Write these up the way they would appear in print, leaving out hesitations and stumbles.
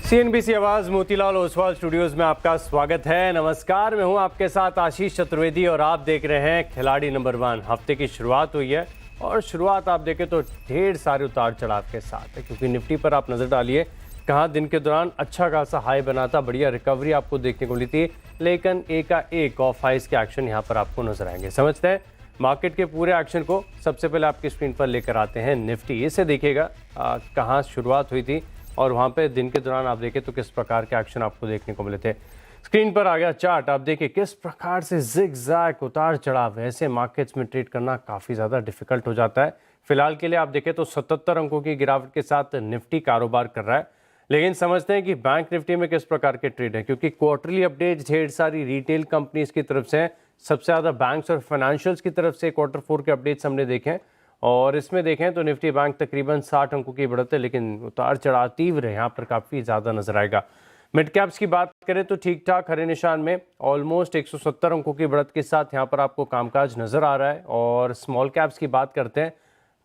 CNBC आवाज Motilal Oswal studios में आपका स्वागत है। नमस्कार, मैं हूं आपके साथ आशीष चतुर्वेदी और आप देख रहे हैं खिलाड़ी नंबर 1। हफ्ते की शुरुआत हुई है और शुरुआत आप देखें तो ढेर सारे उतार चढ़ाव के साथ है, क्योंकि निफ्टी पर आप नजर डालिए कहाँ दिन के दौरान अच्छा खासा हाई बना था, बढ़िया रिकवरी आपको देखने को मिली थी, लेकिन एक ऑफ हाइस के एक्शन यहाँ पर आपको नजर आएंगे। समझते हैं मार्केट के पूरे एक्शन को। सबसे पहले आपकी स्क्रीन पर लेकर आते हैं निफ्टी। इसे देखिएगा कहाँ शुरुआत हुई थी और वहाँ पे दिन के दौरान आप देखें तो किस प्रकार के एक्शन आपको देखने को मिले थे। स्क्रीन पर आ गया चार्ट, आप देखिए किस प्रकार से जिग-जैग उतार चढ़ाव। ऐसे मार्केट्स में ट्रेड करना काफ़ी ज़्यादा डिफिकल्ट हो जाता है। फिलहाल के लिए आप देखें तो 77 अंकों की गिरावट के साथ निफ्टी कारोबार कर रहा है, लेकिन समझते हैं कि बैंक निफ्टी में किस प्रकार के ट्रेड है, क्योंकि क्वार्टरली अपडेट ढेर सारी रिटेल कंपनीज की तरफ से, सबसे ज़्यादा बैंक्स और फाइनेंशियल्स की तरफ से Q4 के अपडेट्स हमने देखे और इसमें देखें तो निफ्टी बैंक तकरीबन 60 अंकों की बढ़त है, लेकिन उतार चढ़ाव तीव्र है यहाँ पर काफ़ी ज़्यादा नजर आएगा। मिड कैप्स की बात करें तो ठीक ठाक हरे निशान में ऑलमोस्ट 170 अंकों की बढ़त के साथ यहाँ पर आपको कामकाज नजर आ रहा है। और स्मॉल कैप्स की बात करते हैं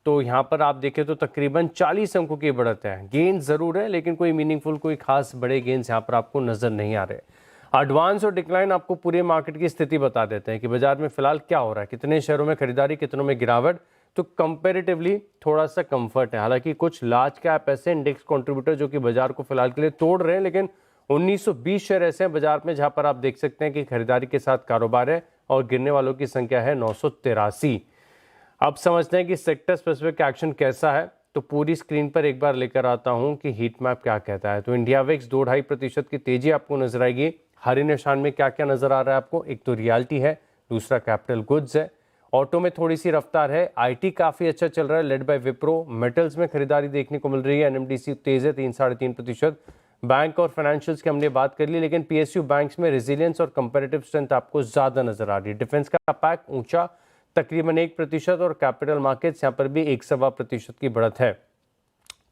तो यहाँ पर आप देखें तो तकरीबन 40 अंकों की बढ़त है। गेन ज़रूर है, लेकिन कोई मीनिंगफुल, कोई खास बड़े गेन्स यहाँ पर आपको नजर नहीं आ रहे। एडवांस और डिक्लाइन आपको पूरे मार्केट की स्थिति बता देते हैं कि बाजार में फिलहाल क्या हो रहा है, कितने शेयरों में खरीदारी, कितनों में गिरावट। तो कंपैरेटिवली थोड़ा सा कंफर्ट है। हालांकि कुछ लार्ज कैप ऐसे इंडेक्स कंट्रीब्यूटर जो कि बाजार को फिलहाल के लिए तोड़ रहे हैं, लेकिन 1920 शेयर ऐसे हैं बाजार में जहां पर आप देख सकते हैं कि खरीदारी के साथ कारोबार है और गिरने वालों की संख्या है 983। अब समझते हैं कि सेक्टर स्पेसिफिक एक्शन कैसा है, तो पूरी स्क्रीन पर एक बार लेकर आता हूं कि हीट मैप क्या कहता है। तो इंडिया विक्स 2-2.5% की तेजी आपको नजर आएगी। हरे निशान में क्या क्या नजर आ रहा है आपको, एक तो रियल्टी है, दूसरा कैपिटल गुड्स है, ऑटो में थोड़ी सी रफ्तार है, आईटी काफी अच्छा चल रहा है लेड बाय विप्रो, मेटल्स में खरीदारी देखने को मिल रही है, एनएमडीसी तेज है 3-3.5%। बैंक और फाइनेंशियल्स की हमने बात कर ली, लेकिन पीएसयू बैंक्स में रेजिलियंस और कंपैरेटिव स्ट्रेंथ आपको ज्यादा नजर आ रही है। डिफेंस का पैक ऊंचा तकरीबन 1% और कैपिटल मार्केट्स यहाँ पर भी 1.25% की बढ़त है।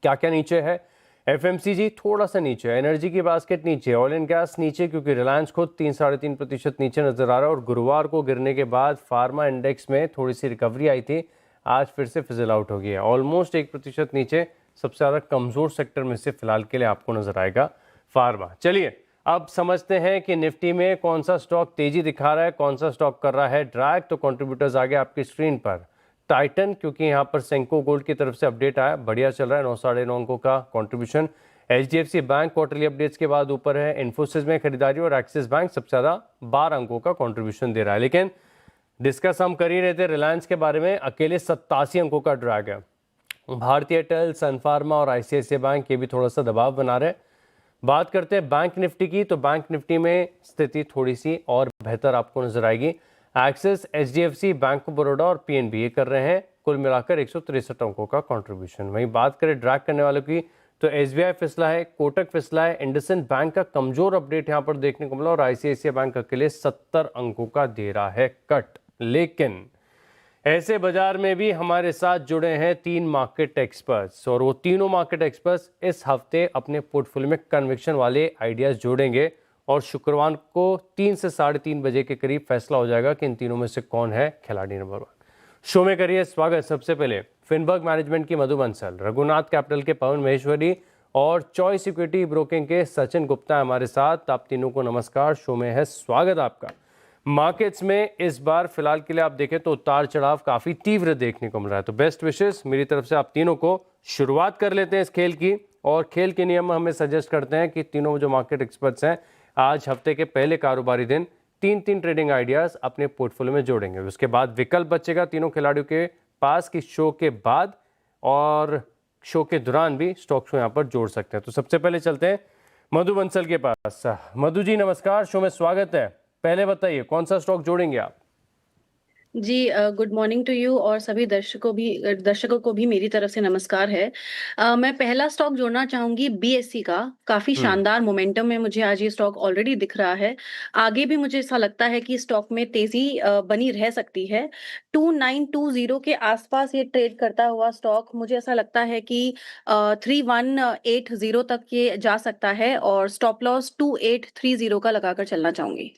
क्या क्या नीचे है, एफएमसीजी थोड़ा सा नीचे है, एनर्जी की बास्केट नीचे, ऑयल एंड गैस नीचे क्योंकि रिलायंस खुद 3-3.5% नीचे नजर आ रहा है। और गुरुवार को गिरने के बाद फार्मा इंडेक्स में थोड़ी सी रिकवरी आई थी, आज फिर से फिजल आउट हो गई है, ऑलमोस्ट 1% नीचे। सबसे ज़्यादा कमज़ोर सेक्टर में से फिलहाल के लिए आपको नजर आएगा फार्मा। चलिए अब समझते हैं कि निफ्टी में कौन सा स्टॉक तेजी दिखा रहा है, कौन सा स्टॉक कर रहा है ड्रैग। तो कंट्रीब्यूटर्स आ गए आपकी स्क्रीन पर। टाइटन, क्योंकि यहाँ पर सेंको गोल्ड की तरफ से अपडेट आया, बढ़िया चल रहा है, 9-9.5 अंकों का contribution. HDFC bank quarterly updates के बाद ऊपर है, इन्फोसिस में खरीदारी और एक्सिस बैंक सबसे ज़्यादा 12 अंकों का कंट्रीब्यूशन दे रहा है। लेकिन डिस्कस हम कर ही रहे थे रिलायंस के बारे में, अकेले 87 अंकों का ड्रैग है। भारतीय एयरटेल, सन फार्मा और आईसीआईसीआई बैंक ये भी थोड़ा सा दबाव बना रहे हैं। बात करते हैं बैंक निफ्टी की, तो बैंक निफ्टी में स्थिति थोड़ी सी और बेहतर आपको नजर आएगी। Axis, HDFC, bank of Baroda और पीएनबी ये कर रहे हैं कुल मिलाकर 163 अंकों का कंट्रीब्यूशन। वहीं बात करें ड्रैग करने वालों की, तो एसबीआई फिसला है, कोटक फिसला है, इंडसइंड बैंक का कमजोर अपडेट यहां पर देखने को मिला और आईसीआईसीआई बैंक अकेले 70 अंकों का दे रहा है कट। लेकिन ऐसे बाजार में भी हमारे साथ जुड़े हैं 3 मार्केट एक्सपर्ट्स और वो तीनों मार्केट एक्सपर्ट्स इस हफ्ते अपने पोर्टफोलियो में कन्विक्शन वाले आइडियाज जोड़ेंगे और शुक्रवार को 3 से 3:30 बजे के करीब फैसला हो जाएगा कि इन तीनों में से कौन है खिलाड़ी नंबर 1। शो में करिए स्वागत सबसे पहले फिनबर्ग मैनेजमेंट की मधु बंसल, रघुनाथ कैपिटल के पवन महेश्वरी और चॉइस इक्विटी ब्रोकिंग के सचिन गुप्ता हमारे साथ। आप तीनों को नमस्कार, शो में है स्वागत आपका। मार्केट्स में इस बार फिलहाल के लिए आप देखें तो उतार चढ़ाव काफी तीव्र देखने को मिल रहा है, तो बेस्ट विशेस मेरी तरफ से आप तीनों को। शुरुआत कर लेते हैं इस खेल की और खेल के नियम हमें सजेस्ट करते हैं कि तीनों जो मार्केट एक्सपर्ट्स हैं आज हफ्ते के पहले कारोबारी दिन 3 ट्रेडिंग आइडियाज अपने पोर्टफोलियो में जोड़ेंगे। उसके बाद विकल्प बचेगा तीनों खिलाड़ियों के पास की शो के बाद और शो के दौरान भी स्टॉक्स को यहाँ पर जोड़ सकते हैं। तो सबसे पहले चलते हैं मधु बंसल के पास। मधु जी नमस्कार, शो में स्वागत है। पहले बताइए कौन सा स्टॉक जोड़ेंगे आप? जी गुड मॉर्निंग टू यू और सभी दर्शकों को भी मेरी तरफ से नमस्कार है। मैं पहला स्टॉक जोड़ना चाहूंगी बीएससी का। काफी शानदार मोमेंटम में मुझे आज ये स्टॉक ऑलरेडी दिख रहा है। आगे भी मुझे ऐसा लगता है कि स्टॉक में तेजी बनी रह सकती है। 2920 के आसपास ये ट्रेड करता हुआ स्टॉक, मुझे ऐसा लगता है कि 3180 तक ये जा सकता है और स्टॉप लॉस 2830 का लगाकर चलना चाहूंगी।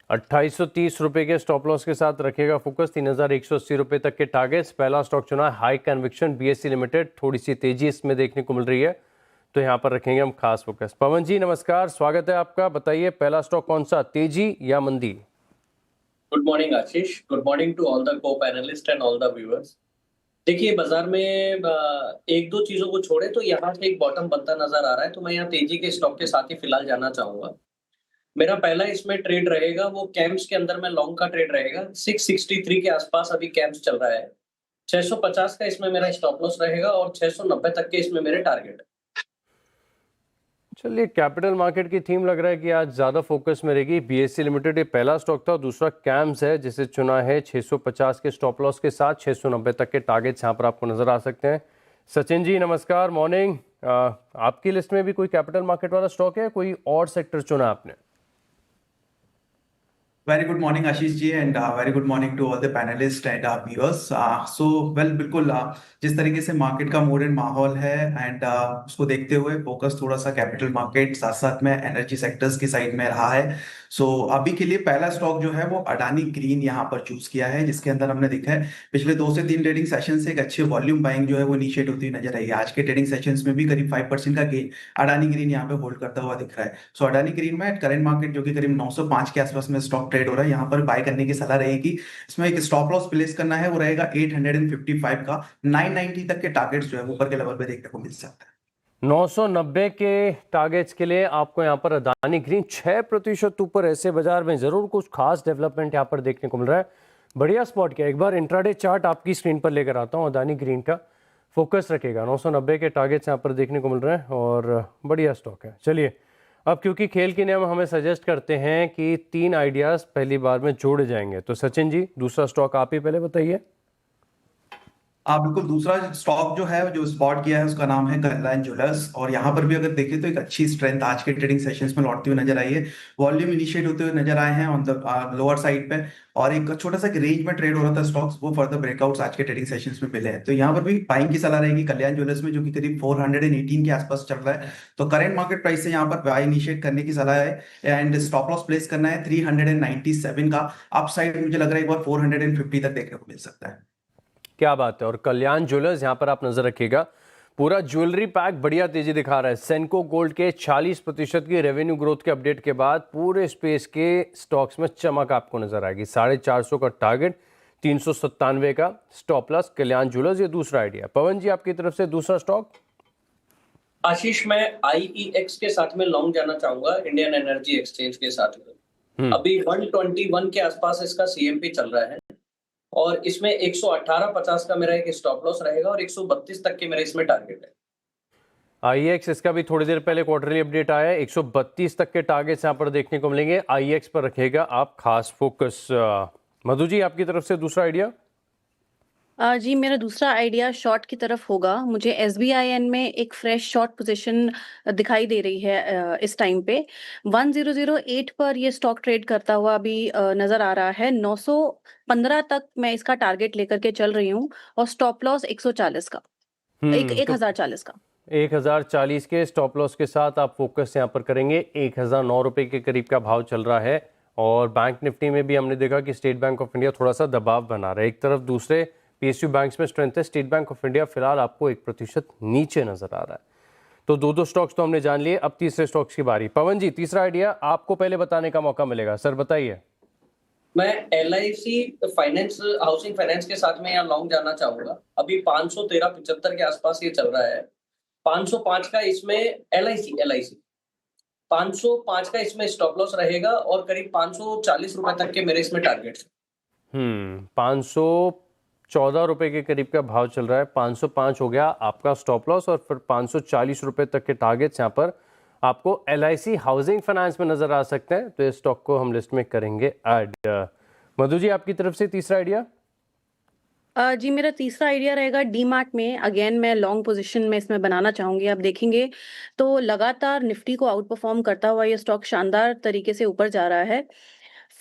2830 रुपए के स्टॉप लॉस के साथ रखेगा फोकस, 3180 रुपए तक के टारगेट्स। पहला स्टॉक चुना हाई कन्विक्शन बीएससी लिमिटेड, थोड़ी सी तेजी इसमें देखने को मिल रही है। तो यहाँ पर रखेंगे हम खास फोकस। पवन जी नमस्कार, स्वागत है आपका। बताइए पहला स्टॉक कौन सा, तेजी या मंदी? Good morning Ashish, good morning to all the को panellist and all the viewers. देखिए बाजार में एक दो चीजों को छोड़े तो यहाँ से एक बॉटम बनता नजर आ रहा है, तो मैं यहाँ तेजी के स्टॉक के साथ ही फिलहाल जाना चाहूंगा। मेरा पहला इसमें ट्रेड रहेगा वो कैम्स के अंदर में लॉन्ग का ट्रेड रहेगा। 663 के आसपास अभी कैम्स चल रहा है। 650 का इसमें मेरा स्टॉप लॉस रहेगा और 690 तक के इसमें मेरे टारगेट है। चलिए, कैपिटल मार्केट की थीम लग रहा है कि आज ज़्यादा फोकस में रहेगी। बीएससी लिमिटेड ये पहला स्टॉक था, दूसरा कैम्स है जिसे चुना है 650 के स्टॉप लॉस के साथ। 690 तक के टारगेट्स यहाँ पर आपको नज़र आ सकते हैं। सचिन जी नमस्कार, मॉर्निंग। आपकी लिस्ट में भी कोई कैपिटल मार्केट वाला स्टॉक है, कोई और सेक्टर चुना आपने? Very good morning Ashish ji and very good morning to all the panellist and viewers. So well बिल्कुल जिस तरीके से मार्केट का मूड एंड माहौल है एंड उसको देखते हुए फोकस थोड़ा सा कैपिटल मार्केट साथ साथ में एनर्जी सेक्टर्स की साइड में रहा है। सो अभी के लिए पहला स्टॉक जो है वो अडानी ग्रीन यहाँ पर चूज किया है, जिसके अंदर हमने देखा है पिछले 2 से 3 ट्रेडिंग सेशन से एक अच्छी वॉल्यूम बाइंग जो है वो इनिशिएट होती हुई नजर आई है। आज के ट्रेडिंग सेशंस में भी करीब 5% का गेन अडानी ग्रीन यहाँ पे होल्ड करता हुआ दिख रहा है। सो अडानी ग्रीन में करंट मार्केट जो कि करीब 905 के आसपास में स्टॉक ट्रेड हो रहा है, यहाँ पर बाय करने की सलाह रहेगी। इसमें एक स्टॉप लॉस प्लेस करना है, वो रहेगा 855 का। 990 तक के टारगेट्स जो है ऊपर के लेवल पे देखने को मिल सकता है। 990 के टारगेट्स के लिए आपको यहाँ पर अदानी ग्रीन 6% ऊपर। ऐसे बाजार में जरूर कुछ खास डेवलपमेंट यहाँ पर देखने को मिल रहा है। बढ़िया स्पॉट किया। एक बार इंट्राडे चार्ट आपकी स्क्रीन पर लेकर आता हूँ। अदानी ग्रीन का फोकस रखेगा। 990 के टारगेट्स यहाँ पर देखने को मिल रहे हैं और बढ़िया स्टॉक है। चलिए, अब क्योंकि खेल के नियम हमें सजेस्ट करते हैं कि 3 आइडियाज पहली बार में जोड़े जाएंगे, तो सचिन जी दूसरा स्टॉक आप ही पहले बताइए। बिल्कुल, दूसरा स्टॉक जो है जो स्पॉट किया है उसका नाम है कल्याण ज्वेलर्स। और यहाँ पर भी अगर देखें तो एक अच्छी स्ट्रेंथ आज के ट्रेडिंग सेशंस में लौटती हुई नजर आई है। वॉल्यूम इनिशिएट होते हुए नजर आए हैं ऑन द लोअर साइड पे, और एक छोटा सा रेंज में ट्रेड हो रहा था स्टॉक्स, वो फर्दर ब्रेकआउट्स आज के ट्रेडिंग सेशंस में मिले हैं। तो यहाँ पर भी बाइंग की सलाह रहेगी कल्याण ज्वेलर्स में, जो कि करीब 418 के आसपास चल रहा है। तो करंट मार्केट प्राइस से यहाँ पर बाय इनिशिएट करने की सलाह है एंड स्टॉप लॉस प्लेस करना है 397 का। अपसाइड मुझे लग रहा है एक बार 450 तक देखने को मिल सकता है। क्या बात है। और कल्याण ज्वेलर्स यहाँ पर आप नजर रखिएगा, पूरा ज्वेलरी पैक बढ़िया तेजी दिखा रहा है। सेंको गोल्ड के 40% की रेवेन्यू ग्रोथ के अपडेट के बाद पूरे स्पेस के स्टॉक्स में चमक आपको नजर आएगी। 450 का टारगेट, 397 का स्टॉप लॉस। कल्याण ज्वेलर्स ये दूसरा आइडिया। पवन जी आपकी तरफ से दूसरा स्टॉक? आशीष, मैं IEX के साथ में लॉन्ग जाना चाहूंगा, इंडियन एनर्जी एक्सचेंज के साथ में। अभी 121 के आसपास इसका CMP चल रहा है और इसमें 118.50 का मेरा एक स्टॉप लॉस रहेगा और 132 तक के मेरे इसमें टारगेट है। IEX, इसका भी थोड़ी देर पहले क्वार्टरली अपडेट आया है। 132 तक के टारगेट्स यहाँ पर देखने को मिलेंगे। IEX पर रखिएगा आप खास फोकस। मधु जी आपकी तरफ से दूसरा आइडिया? जी मेरा दूसरा आइडिया शॉर्ट की तरफ होगा। मुझे SBIN में एक फ्रेश शॉर्ट पोजीशन दिखाई दे रही है इस टाइम पे। 1008 पर ये स्टॉक ट्रेड करता हुआ अभी नजर आ रहा है। 915 तक मैं इसका टारगेट लेकर के चल रही हूँ और स्टॉप लॉस 140 का, 1040 का। 1040 के स्टॉप लॉस के साथ आप फोकस यहाँ पर करेंगे। 1009 रुपये के करीब का भाव चल रहा है। और बैंक निफ्टी में भी हमने देखा कि स्टेट बैंक ऑफ इंडिया थोड़ा सा दबाव बना रहा है एक तरफ, दूसरे PSU बैंक्स में स्ट्रेंथ है। स्टेट बैंक ऑफ इंडिया फिलहाल आपको 1% नीचे नजर आ रहा है। तो दो स्टॉक्स तो हमने जान लिए, अब तीसरे स्टॉक्स की बारी। पवन जी तीसरा आइडिया आपको पहले बताने का मौका मिलेगा, सर बताइए। मैं LIC फाइनेंस, हाउसिंग फाइनेंस के साथ में यहाँ लॉन्ग जाना चाहूंगा। अभी 513.75 के आसपास ये चल रहा है। 505 का इसमें LIC 505 का इसमें स्टॉप लॉस रहेगा और करीब 540 रुपए तक के मेरे इसमें टारगेट। 514 रुपए के करीब का भाव चल रहा है। 505 हो गया आपका स्टॉप लॉस और फिर 540 रुपए तक के टारगेट्स यहाँ पर आपको LIC हाउसिंग फाइनेंस में नजर आ सकते हैं। तो इस स्टॉक को हम लिस्ट में करेंगे ऐड। मधु जी आपकी तरफ से तीसरा आइडिया? जी मेरा तीसरा आइडिया रहेगा डीमार्ट में। अगेन मैं लॉन्ग पोजीशन में इसमें बनाना चाहूंगी। आप देखेंगे तो लगातार निफ्टी को आउट परफॉर्म करता हुआ ये स्टॉक शानदार तरीके से ऊपर जा रहा है।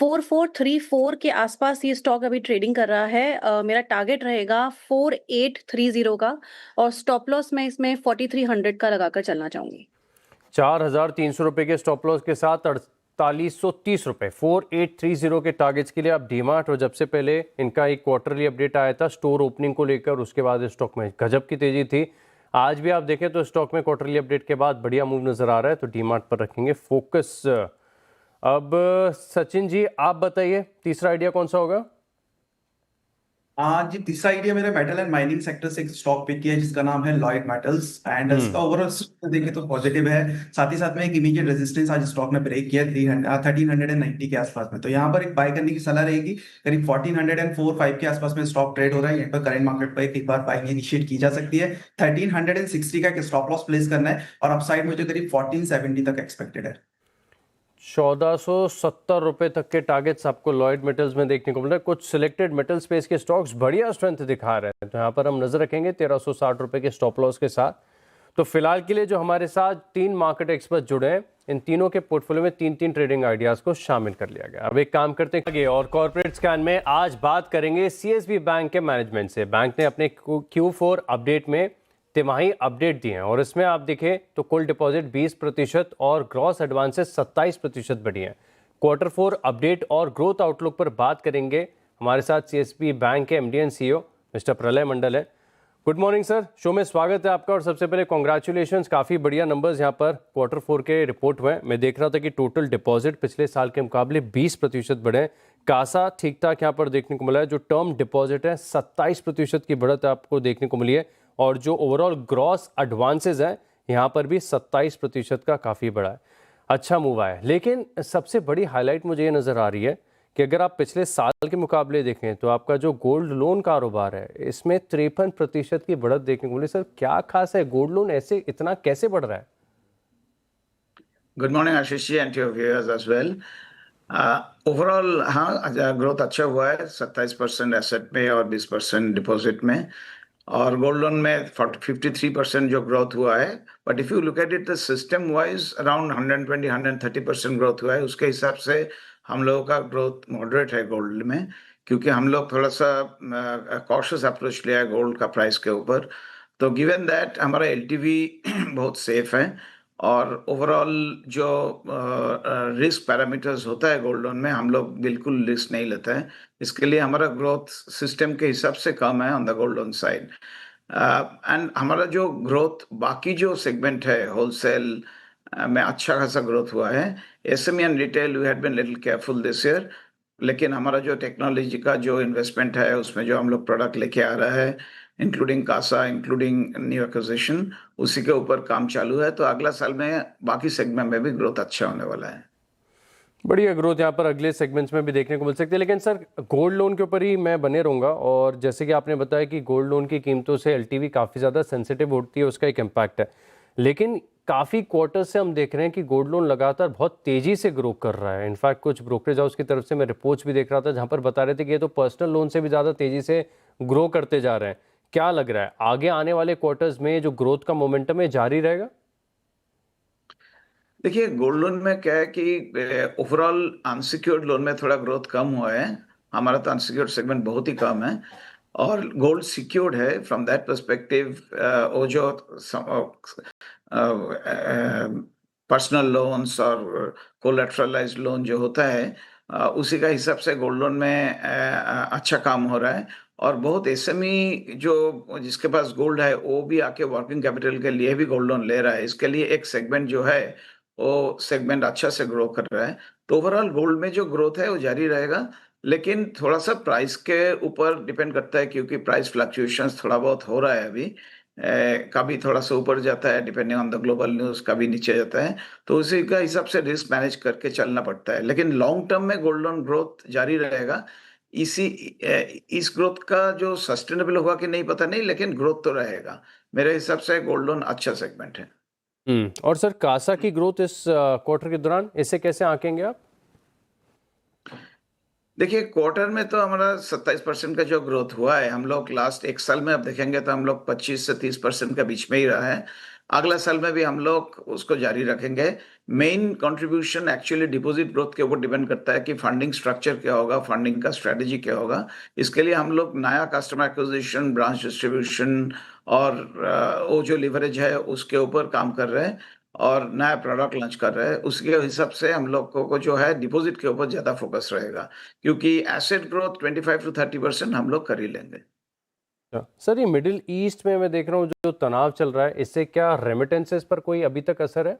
4434 के आसपास ये स्टॉक अभी ट्रेडिंग कर रहा है। मेरा टारगेट रहेगा 4830 का और स्टॉप लॉस मैं इसमें 4300 का लगाकर चलना चाहूंगी। 4300 रुपए के स्टॉप लॉस के साथ 4830 रुपए 4830 के टारगेट्स के लिए आप डीमार्ट। और जब से पहले इनका एक क्वार्टरली अपडेट आया था स्टोर ओपनिंग को लेकर, उसके बाद इस स्टॉक में गजब की तेजी थी। आज भी आप देखें तो स्टॉक में क्वार्टरली अपडेट के बाद बढ़िया मूव नजर आ रहा है, तो डीमार्ट पर रखेंगे फोकस। अब सचिन जी आप बताइए तीसरा आइडिया कौन सा होगा? जी, तीसरा आइडिया मेरा मेटल एंड माइनिंग सेक्टर से एक स्टॉक पिक किया है जिसका नाम है लॉयड मेटल्स एंड इसका ओवरऑल देखें तो पॉजिटिव है। साथ ही साथ में एक इमीडिएट रेजिस्टेंस आज स्टॉक ने ब्रेक किया 1390 के आसपास में, तो यहाँ पर एक बाय करने की सलाह रहेगी। करीब 1404-5 के आसपास में स्टॉक ट्रेड हो रहा है, यहाँ पर करंट मार्केट पर एक बार बाइंग इनिशिएट की जा सकती है। 1360 का एक स्टॉप लॉस प्लेस करना है और अपसाइड मुझे करीब 1470 तक एक्सपेक्टेड है। 1470 रुपए तक के टारगेट्स आपको लॉयड मेटल्स में देखने को मिल रहा है। कुछ सिलेक्टेड मेटल स्पेस के स्टॉक्स बढ़िया स्ट्रेंथ दिखा रहे हैं, तो यहाँ पर हम नजर रखेंगे 1360 रुपए के स्टॉप लॉस के साथ। तो फिलहाल के लिए जो हमारे साथ 3 मार्केट एक्सपर्ट जुड़े हैं, इन तीनों के पोर्टफोलियो में 3 ट्रेडिंग आइडियाज को शामिल कर लिया गया। अब एक काम करते हैं आगे, और कॉर्पोरेट स्कैन में आज बात करेंगे सीएसबी बैंक के मैनेजमेंट से। बैंक ने अपने Q4 अपडेट में तिमाही अपडेट दिए हैं और इसमें आप देखें तो कुल डिपॉजिट 20% और ग्रॉस एडवांसेस 27% बढ़ी हैं। Q4 अपडेट और ग्रोथ आउटलुक पर बात करेंगे। हमारे साथ सीएसबी बैंक के एमडी एंड सीईओ मिस्टर प्रलय मंडल है। गुड मॉर्निंग सर, शो में स्वागत है आपका। और सबसे पहले कॉन्ग्रेचुलेशंस, काफ़ी बढ़िया नंबर्स यहाँ पर Q4 के रिपोर्ट हुए। मैं देख रहा था कि टोटल डिपॉजिट पिछले साल के मुकाबले 20% बढ़े हैं। कासा ठीक ठाक यहाँ पर देखने को मिला है। जो टर्म डिपॉजिट है 27% की बढ़त आपको देखने को मिली है और जो ओवरऑल ग्रॉस एडवांसेस हैं यहाँ पर भी 27% का काफ़ी बड़ा है, अच्छा मूव आया है। लेकिन सबसे बड़ी हाईलाइट मुझे ये नज़र आ रही है कि अगर आप पिछले साल के मुकाबले देखें तो आपका जो गोल्ड लोन कारोबार है इसमें 53% की बढ़त देखने को मिली। सर क्या खास है, गोल्ड लोन ऐसे इतना कैसे बढ़ रहा है? Good morning Ashish ji and your viewers as well. Overall हाँ ग्रोथ अच्छा हुआ है, 27% एसेट में और 20% डिपॉजिट में, और गोल्ड लोन में 53% जो ग्रोथ हुआ है। But if you look at it the system wise around 120-130% growth हुआ है। उसके हिसाब से हम लोगों का ग्रोथ मॉडरेट है गोल्ड में, क्योंकि हम लोग थोड़ा सा कॉशियस अप्रोच लिया है गोल्ड का प्राइस के ऊपर। तो गिवन दैट हमारा एलटीवी बहुत सेफ है और ओवरऑल जो रिस्क पैरामीटर्स होता है गोल्ड लोन में हम लोग बिल्कुल रिस्क नहीं लेते हैं। इसके लिए हमारा ग्रोथ सिस्टम के हिसाब से कम है on the gold loan side. And हमारा जो ग्रोथ बाकी जो सेगमेंट है होलसेल में अच्छा खासा ग्रोथ हुआ है। SME and retail we had been little careful this year, लेकिन हमारा जो टेक्नोलॉजी का जो इन्वेस्टमेंट है उसमें जो हम लोग प्रोडक्ट लेके आ रहा है including CASA, including new acquisition, उसी के ऊपर काम चालू है। तो अगला साल में बाकी सेगमेंट में भी ग्रोथ अच्छा होने वाला है। बढ़िया ग्रोथ यहाँ पर अगले सेगमेंट्स में भी देखने को मिल सकती है। लेकिन सर गोल्ड लोन के ऊपर ही मैं बने रहूँगा, और जैसे कि आपने बताया कि गोल्ड लोन की कीमतों से एलटीवी काफ़ी ज़्यादा सेंसिटिव होती है, उसका एक इम्पैक्ट है। लेकिन काफ़ी क्वार्टर से हम देख रहे हैं कि गोल्ड लोन लगातार बहुत तेज़ी से ग्रो कर रहा है। इनफैक्ट कुछ ब्रोकरेज हाउस की तरफ से मैं रिपोर्ट्स भी देख रहा था जहाँ पर बता रहे थे कि ये तो पर्सनल लोन से भी ज़्यादा तेज़ी से ग्रो करते जा रहे हैं। क्या लग रहा है आगे आने वाले क्वार्टर्स में जो ग्रोथ का मोमेंटम है जारी रहेगा? देखिए गोल्ड लोन में क्या है कि ओवरऑल अनसिक्योर्ड लोन में थोड़ा ग्रोथ कम हुआ है। हमारा तो अनसिक्योर्ड सेगमेंट बहुत ही कम है और गोल्ड सिक्योर्ड है। फ्रॉम दैट पर्सपेक्टिव वो जो पर्सनल लोन्स और कोलैटरलाइज्ड लोन जो होता है उसी का हिसाब से गोल्ड लोन में अच्छा काम हो रहा है। और बहुत एसएमई जो जिसके पास गोल्ड है वो भी आके वर्किंग कैपिटल के लिए भी गोल्ड लोन ले रहा है। इसके लिए एक सेगमेंट जो है वो सेगमेंट अच्छा से ग्रो कर रहा है। तो ओवरऑल गोल्ड में जो ग्रोथ है वो जारी रहेगा, लेकिन थोड़ा सा प्राइस के ऊपर डिपेंड करता है, क्योंकि प्राइस फ्लक्चुएशंस थोड़ा बहुत हो रहा है अभी। कभी थोड़ा सा ऊपर जाता है depending on the global news, कभी नीचे जाता है। तो उसी का हिसाब से रिस्क मैनेज करके चलना पड़ता है, लेकिन लॉन्ग टर्म में गोल्ड लोन ग्रोथ जारी रहेगा। इस ग्रोथ का जो सस्टेनेबल होगा कि नहीं पता नहीं, लेकिन ग्रोथ तो रहेगा। मेरे हिसाब से गोल्ड लोन अच्छा सेगमेंट है। और सर कासा की ग्रोथ इस क्वार्टर के दौरान इसे कैसे आंकेंगे आप? देखिए क्वार्टर में तो हमारा 27% का जो ग्रोथ हुआ है, हम लोग लास्ट एक साल में अब देखेंगे तो हम लोग 25 से 30% के बीच में ही रहा है। अगला साल में भी हम लोग उसको जारी रखेंगे। Main contribution actually deposit growth के ऊपर डिपेंड करता है कि फंडिंग स्ट्रक्चर क्या होगा, फंडिंग का स्ट्रेटजी क्या होगा। इसके लिए हम लोग नया कस्टमर एक्विजिशन, ब्रांच डिस्ट्रीब्यूशन और वो जो लिवरेज है उसके ऊपर काम कर रहे हैं और नया प्रोडक्ट लॉन्च कर रहे हैं। उसके हिसाब से हम लोग को जो है डिपॉजिट के ऊपर ज्यादा फोकस रहेगा, क्योंकि एसेट ग्रोथ 25 to 30% हम लोग कर ही लेंगे। सर ये मिडिल ईस्ट में मैं देख रहा हूँ जो तनाव चल रहा है, इससे क्या रेमिटेंसेस पर कोई अभी तक असर है?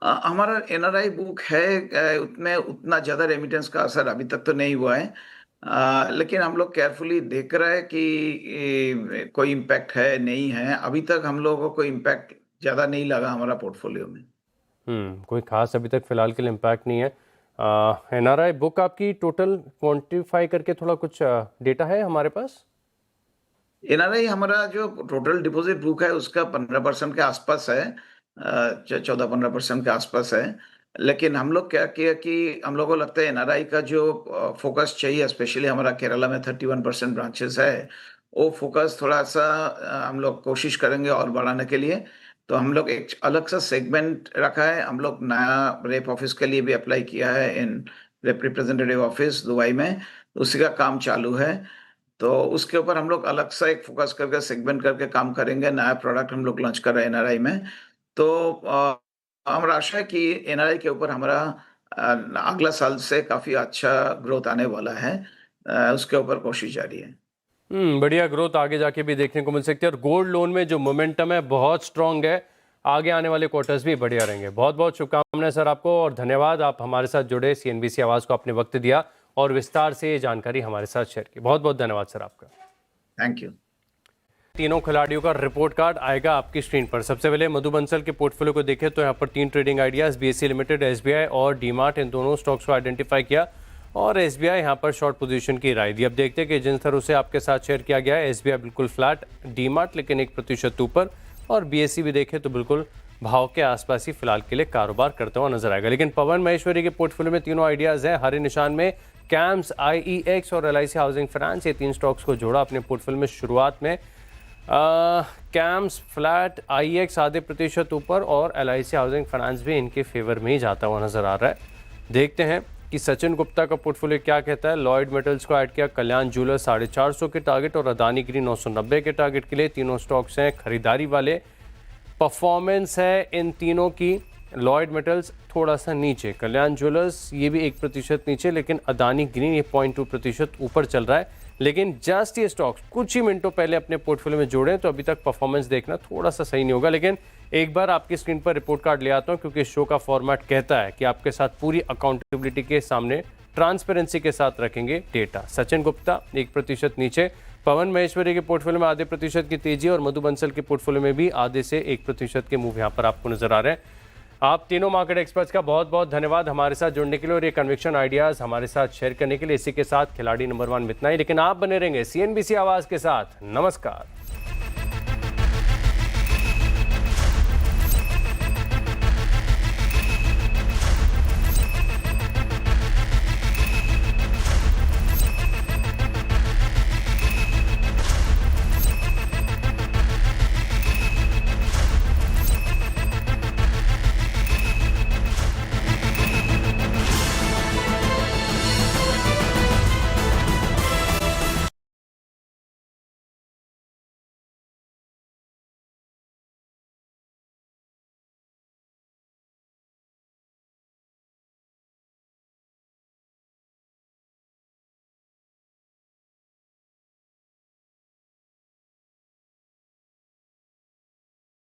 हमारा एनआरआई बुक है, उसमें उतना ज़्यादा रेमिटेंस का असर अभी तक तो नहीं हुआ है। लेकिन हम लोग केयरफुली देख रहे हैं कि कोई इम्पैक्ट है नहीं है। अभी तक हम लोगों को कोई इम्पैक्ट ज़्यादा नहीं लगा हमारा पोर्टफोलियो में। कोई खास अभी तक फिलहाल के लिए इम्पैक्ट नहीं है। एनआरआई बुक आपकी टोटल क्वांटिफाई करके थोड़ा कुछ डेटा है हमारे पास? एनआरआई हमारा जो टोटल डिपॉजिट बुक है उसका 15% के आसपास है, 14-15% के आसपास है। लेकिन हम लोग क्या किया कि हम लोगों को लगता है एनआरआई का जो फोकस चाहिए, स्पेशली हमारा केरला में 31% ब्रांचेस है, वो फोकस थोड़ा सा हम लोग कोशिश करेंगे और बढ़ाने के लिए। तो हम लोग एक अलग सा सेगमेंट रखा है। हम लोग नया रेप ऑफिस के लिए भी अप्लाई किया है इन रेप रिप्रेजेंटेटिव ऑफिस दुबई में, उसी का काम चालू है। तो उसके ऊपर हम लोग अलग सा एक फोकस करके सेगमेंट करके काम करेंगे। नया प्रोडक्ट हम लोग लॉन्च कर रहे हैं एनआरआई में। तो हमारा आशा है कि एनआरआई के ऊपर हमारा अगला साल से काफी अच्छा ग्रोथ आने वाला है। उसके ऊपर कोशिश जारी है। बढ़िया ग्रोथ आगे जाके भी देखने को मिल सकती है और गोल्ड लोन में जो मोमेंटम है बहुत स्ट्रांग है। आगे आने वाले क्वार्टर्स भी बढ़िया रहेंगे। बहुत बहुत शुभकामनाएं सर आपको और धन्यवाद, आप हमारे साथ जुड़े, सीएनबीसी आवाज़ को आपने वक्त दिया और विस्तार से ये जानकारी हमारे साथ शेयर की। बहुत बहुत धन्यवाद सर आपका। Thank you. तीनों खिलाड़ियों का रिपोर्ट कार्ड आएगा आपकी स्क्रीन पर। सबसे पहले मधु बंसल के पोर्टफोलियो को देखें तो यहाँ पर 3 trading ideas BSE limited, SBI और डीमार्ट, इन दोनों स्टॉक्स को आइडेंटिफाई किया और एसबीआई यहाँ पर शॉर्ट पोजीशन की राय दी। अब देखते हैं कि जिन तरह से आपके साथ शेयर किया गया है, एसबीआई बिल्कुल फ्लैट, डीमार्ट लेकिन 1% ऊपर और बीएसई भी देखें तो बिल्कुल भाव के आसपास ही फिलहाल के लिए कारोबार करता हुआ नजर आएगा। लेकिन पवन महेश्वरी के पोर्टफोलियो में तीनों आइडियाज हैं। हरे निशान में कैम्स, आईईएक्स और एलआईसी हाउसिंग फाइनेंस, ये 3 स्टॉक्स को जोड़ा अपने पोर्टफोलियो में। शुरुआत में कैम्स फ्लैट, आईईएक्स आधे प्रतिशत ऊपर और एलआईसी हाउसिंग फाइनेंस भी इनके फेवर में ही जाता हुआ नजर आ रहा है। देखते हैं कि सचिन गुप्ता का पोर्टफोलियो क्या कहता है। लॉयड मेटल्स को ऐड किया, कल्याण ज्वेलर्स 450 के टारगेट और अदानी ग्रीन 990 के टारगेट के लिए। तीनों स्टॉक्स हैं खरीदारी वाले। परफॉर्मेंस है इन तीनों की, लॉयड मेटल्स थोड़ा सा नीचे, कल्याण ज्वेलर्स ये भी 1% नीचे, लेकिन अदानी ग्रीन ये 0.2% ऊपर चल रहा है। लेकिन जस्ट ये स्टॉक्स कुछ ही मिनटों पहले अपने पोर्टफोलियो में जोड़े तो अभी तक परफॉर्मेंस देखना थोड़ा सा सही नहीं होगा। लेकिन एक बार आपकी स्क्रीन पर रिपोर्ट कार्ड ले आता हूँ क्योंकि शो का फॉर्मेट कहता है कि आपके साथ पूरी अकाउंटेबिलिटी के सामने ट्रांसपेरेंसी के साथ रखेंगे डेटा। सचिन गुप्ता 1% नीचे, पवन महेश्वरी के पोर्टफोलियो में आधे प्रतिशत की तेजी और मधु बंसल के पोर्टफोलियो में भी आधे से 1% के मूव यहाँ पर आपको नजर आ रहे हैं। आप तीनों मार्केट एक्सपर्ट्स का बहुत बहुत धन्यवाद हमारे साथ जुड़ने के लिए और ये कन्विक्शन आइडियाज़ हमारे साथ शेयर करने के लिए। इसी के साथ खिलाड़ी नंबर 1 में इतना ही, लेकिन आप बने रहेंगे सीएनबीसी आवाज़ के साथ। नमस्कार।